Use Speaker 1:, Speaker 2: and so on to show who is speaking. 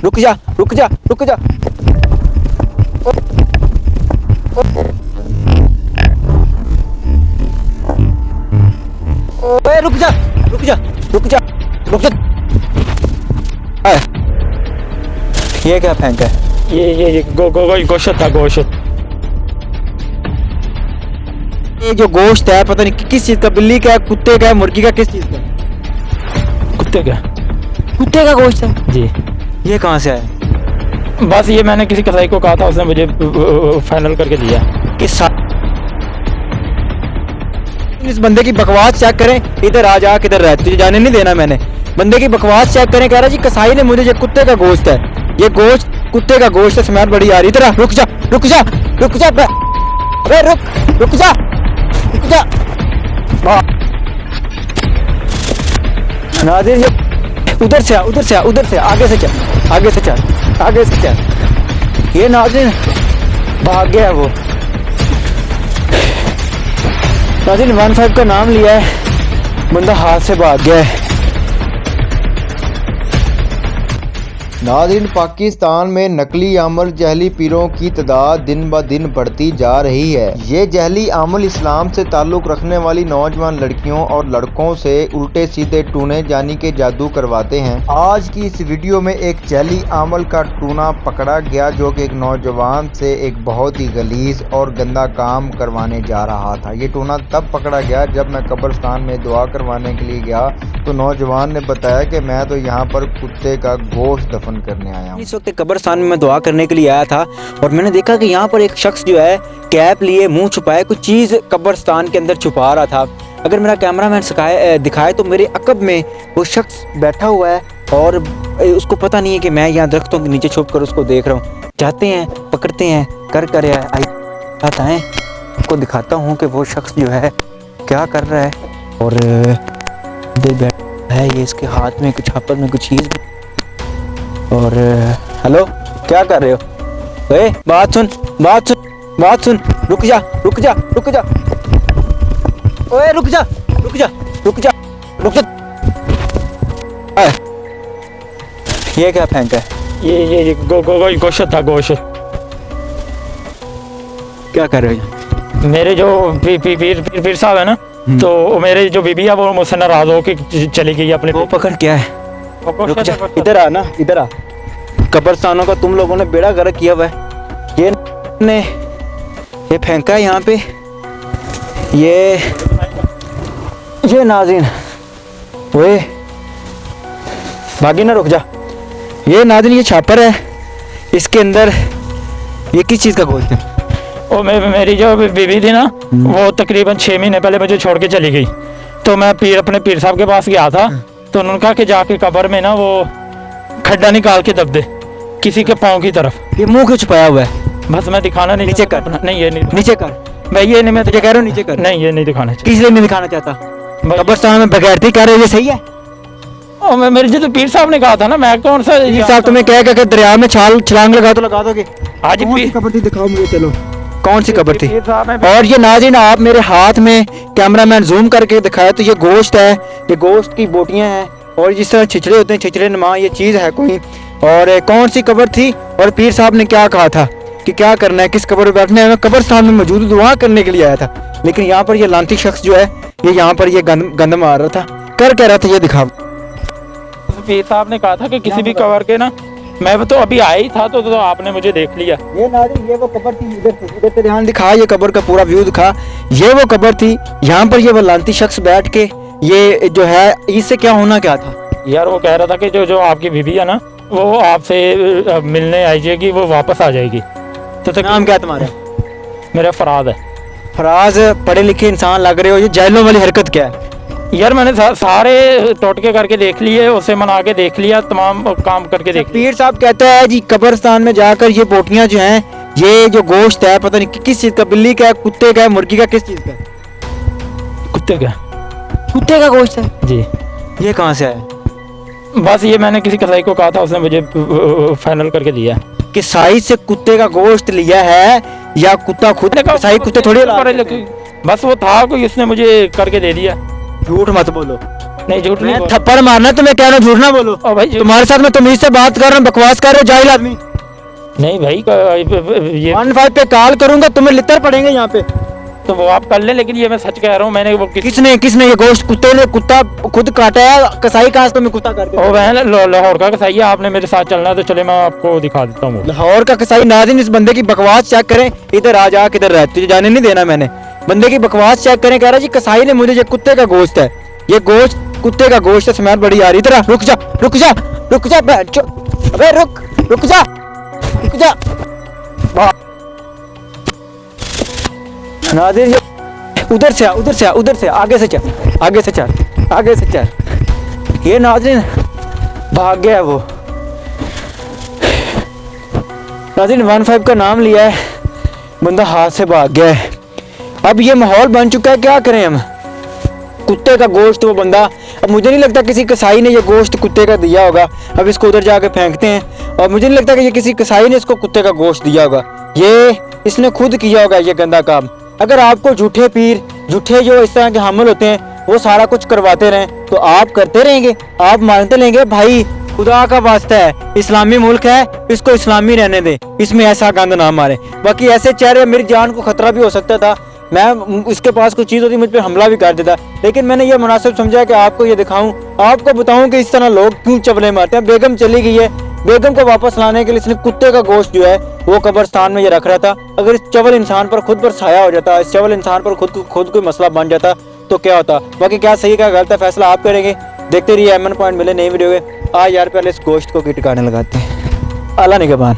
Speaker 1: रुक जा रुक जा रुक जा। ओए रुक जा रुक जा रुक जा रुक जा। ये क्या फेंका है?
Speaker 2: ये गोश्त था, गोश्त।
Speaker 1: ये जो गोश्त है पता नहीं किस चीज का, बिल्ली का है, कुत्ते का है, मुर्गी का, किस चीज का?
Speaker 2: कुत्ते का।
Speaker 1: कुत्ते का गोश्त है
Speaker 2: जी।
Speaker 1: ये कहाँ से आया?
Speaker 2: बस ये मैंने किसी कसाई को कहा था, उसने मुझे फाइनल करके दिया।
Speaker 1: किस इस बंदे की बकवास चेक करें, इधर आ जा, किधर रह, तुझे जाने नहीं देना मैंने। बंदे की बकवास चेक करें, कह रहा जी कसाई ने मुझे, ये कुत्ते का गोश्त है, ये गोश्त कुत्ते का गोश्त है, स्मेल बड़ी आ रही। इधर रुक जा रुक जा रुक जा, अरे रुक जा रुक जा। नाज़रीन ये उधर से आ, उधर से आ, उधर से आगे से चल, आगे से चल, आगे से चल। ये नाज़रीन भाग गया वो। नाज़रीन 15 का नाम लिया है, बंदा हाथ से भाग गया है।
Speaker 3: नाज़रीन पाकिस्तान में नकली अमल जहली पीरों की तादाद दिन ब दिन बढ़ती जा रही है। ये जहली अमल इस्लाम से ताल्लुक़ रखने वाली नौजवान लड़कियों और लड़कों से उल्टे सीधे टूने यानी के जादू करवाते हैं। आज की इस वीडियो में एक जहली अमल का टूना पकड़ा गया जो कि एक नौजवान से एक बहुत ही गलीज और गंदा काम करवाने जा रहा था। ये टूना तब पकड़ा गया जब मैं कब्रिस्तान में दुआ करवाने के लिए गया तो नौजवान ने बताया कि मैं तो यहाँ पर कुत्ते का गोश्त दफन करने आया हूँ।
Speaker 1: इस वक्त कब्रिस्तान में मैं दुआ करने के लिए आया था और मैंने देखा कि यहाँ पर एक शख्स जो है कैप लिए, मुंह छुपाए, कुछ चीज़ कब्रिस्तान के अंदर छुपा रहा था। अगर मेरा कैमरामैन दिखाए तो मेरे अकब में वो शख्स बैठा हुआ है और उसको पता नहीं है कि मैं यहाँ दरख्तों के नीचे छुप कर उसको देख रहा हूँ। जाते हैं, पकड़ते हैं, कर आता है, आपको दिखाता हूँ कि वो शख्स जो है क्या कर रहा है। और बैठा है, ये इसके हाथ में कुछ, हाथ में कुछ चीज़। और हेलो, क्या कर रहे हो? ए, बात सुन रुक जा रुक जा रुक जा, ओए रुक जा रुक जा रुक जा रुक जा। ये क्या फेंका है?
Speaker 2: ये गोश्त था, गोश्त।
Speaker 1: क्या कर रहे हो?
Speaker 2: मेरे जो पीर साहब है ना, तो मेरे जो बीबी है वो मुझसे नाराज होकर चली गई अपने।
Speaker 1: वो पकड़ क्या है? रुक जा, इधर आ ना, इधर आ। कब्रिस्तानों का तुम लोगों ने बेड़ा गर्क किया हुआ है। ये फेंका है यहाँ पे, ये नाज़रीन, ओए भागी ना, रुक जा। ये नाज़रीन, ये छापर है, इसके अंदर ये किस चीज़ का गोश्त है?
Speaker 2: वो मेरी जो बीबी थी ना, वो तकरीबन 6 महीने पहले मुझे छोड़ के चली गई। तो मैं अपने पीर साहब के पास गया था, तो उन्होंने कहा कि जाके कब्र में ना वो खड्डा निकाल के दब दे किसी के पाँव की तरफ।
Speaker 1: ये मुंह क्यों छुपाया हुआ है?
Speaker 2: बस मैं दिखाना नहीं,
Speaker 1: नीचे कर।
Speaker 2: नहीं ये नहीं,
Speaker 1: नीचे कर।
Speaker 2: मैं ये नहीं, मैं
Speaker 1: तुझे कह रहा हूँ नीचे कर।
Speaker 2: नहीं ये नहीं दिखाना चाहिए।
Speaker 1: किस लिए नहीं दिखाना चाहता? कब्रिस्तान में बगैरती कर रहे हो, ये सही है?
Speaker 2: मेरे जो पीर साहब ने कहा था ना, मैं कौन सा
Speaker 1: पीर साहब तुम्हें कह के दरिया में छलांग लगा तो लगा दोगे?
Speaker 2: आज
Speaker 1: कब्र थी, दिखाओ मुझे, चलो कौन सी कब्र थी? और ये नाज़रीन, आप मेरे हाथ में कैमरामैन जूम करके दिखाया तो ये गोश्त है, ये गोश्त की बोटियां हैं और जिस तरह छिछड़े होते हैं, छिछड़े नुमा ये चीज़ है कोई। और कौन सी कब्र थी और पीर साहब ने क्या कहा था कि क्या करना है, किस कब्र पर बैठना है? मैं कब्रिस्तान में मौजूद दुआ करने के लिए आया था, लेकिन यहाँ पर ये लांती शख्स जो है ये यहाँ पर ये गंद मार रहा था। कर रहा था, ये दिखाओ।
Speaker 2: पीर साहब ने कहा था कि किसी भी कब्र के ना, मैं तो अभी आया ही था तो आपने मुझे देख लिया।
Speaker 1: ये नाज़रीन, ये वो कब्र थी, इधर ध्यान दिखा, ये कब्र का पूरा व्यू दिखा। ये वो कब्र थी, यहाँ पर ये वो लांती शख्स बैठ के ये जो है, इससे क्या होना क्या था?
Speaker 2: यार वो कह रहा था कि जो आपकी बीबी है ना, वो आपसे मिलने आई जाएगी, वो वापस आ जाएगी। तो
Speaker 1: नाम क्या तुम्हारा?
Speaker 2: मेरा फराज है।
Speaker 1: फराज, पढ़े लिखे इंसान लग रहे हो, ये जैलों वाली हरकत क्या है?
Speaker 2: यार मैंने सारे टोटके करके देख लिए, उसे मना के देख लिया, तमाम काम करके देख लिया।
Speaker 1: पीर साहब कहता है जी कब्रिस्तान में जाकर ये बोटियां जो हैं, ये जो गोश्त है पता नहीं किस चीज का, बिल्ली का है, कुत्ते का है, मुर्गी का, किस चीज का?
Speaker 2: कुत्ते का।
Speaker 1: कुत्ते का गोश्त है
Speaker 2: जी।
Speaker 1: ये कहाँ से आया?
Speaker 2: बस ये मैंने किसी कसाई को कहा था, उसने मुझे फाइनल करके दिया।
Speaker 1: कसाई से कुत्ते का गोश्त लिया है या कुत्ता खुद? कसाई कुत्ते थोड़ी,
Speaker 2: बस वो था कोई, उसने मुझे करके दे दिया।
Speaker 1: झूठ मत बोलो।
Speaker 2: नहीं झूठ नहीं
Speaker 1: मैं
Speaker 2: बोल-
Speaker 1: थप्पड़ मारना है तुम्हें, कह रहा हूँ झूठ ना बोलो।
Speaker 2: ओ भाई झूठ-
Speaker 1: तुम्हारे साथ मैं तमीज से बात कर रहा हूँ, बकवास कर रहे हो जाहिल आदमी।
Speaker 2: नहीं भाई ये
Speaker 1: 15 पे कॉल करूंगा तुम्हें लितर पड़ेंगे यहाँ पे।
Speaker 2: तो वो आप कर ले, लेकिन ये मैं सच कह रहा हूँ, मैंने वो
Speaker 1: किसने ये गोश्त, कुत्ते ने कुत्ता खुद काटा है? कसाई कहाँ से तुम्हें कुत्ता काट के?
Speaker 2: ओ बहन लाहौर का कसाई है, आपने मेरे साथ चलना है तो चले, मैं आपको दिखा देता हूँ।
Speaker 1: लाहौर का कसाई। नाज़रीन इस बंदे की बकवास चेक करें, इधर आ जा, किधर रह, तुझे जाने नहीं देना मैंने। बंदे की बकवास चेक करें, कह रहा जी कसाई ने मुझे, ये कुत्ते का गोश्त है, ये गोश्त कुत्ते का गोश्त है, स्मेल बड़ी आ रही। इधर आ, रुक जा रुक जा रुक जा, अबे रुक जा रुक जा। नाज़रीन ये उधर से आ, उधर से आ, उधर से आगे से चल, आगे से चल, आगे से चल। ये नाज़रीन भाग गया वो। नाज़रीन 15 का नाम लिया है, बंदा हाथ से भाग गया है। अब ये माहौल बन चुका है, क्या करें हम? कुत्ते का गोश्त वो बंदा, अब मुझे नहीं लगता किसी कसाई ने ये गोश्त कुत्ते का दिया होगा। अब इसको उधर जाके फेंकते हैं, और मुझे नहीं लगता कि ये किसी कसाई ने इसको कुत्ते का गोश्त दिया होगा, ये इसने खुद किया होगा ये गंदा काम। अगर आपको झूठे पीर, झूठे जो इस तरह के हामिल होते हैं वो सारा कुछ करवाते रहें तो आप करते रहेंगे, आप मानते रहेंगे। भाई खुदा का वास्ता है, इस्लामी मुल्क है, इसको इस्लामी रहने दें, इसमें ऐसा गंद ना मारे। बाकी ऐसे चेहरे, मेरी जान को खतरा भी हो सकता था, मैं इसके पास कोई चीज़ होती मुझ पर हमला भी कर देता, लेकिन मैंने ये मुनासिब समझा कि आपको ये दिखाऊं, आपको बताऊं कि इस तरह लोग क्यों चबले मारते हैं। बेगम चली गई है, बेगम को वापस लाने के लिए इसने कुत्ते का गोश्त जो है वो कब्रिस्तान में ये रख रहा था। अगर इस चवल इंसान पर खुद पर साया हो जाता, इस चवल इंसान पर खुद कोई मसला बन जाता तो क्या होता। बाकी क्या सही क्या गलत है फैसला आप करेंगे। देखते रहिए एमएन पॉइंट मिले नई वीडियो में। आज यार पहले इस गोश्त को टिकाने लगाते हैं। अल्लाह निगहबान।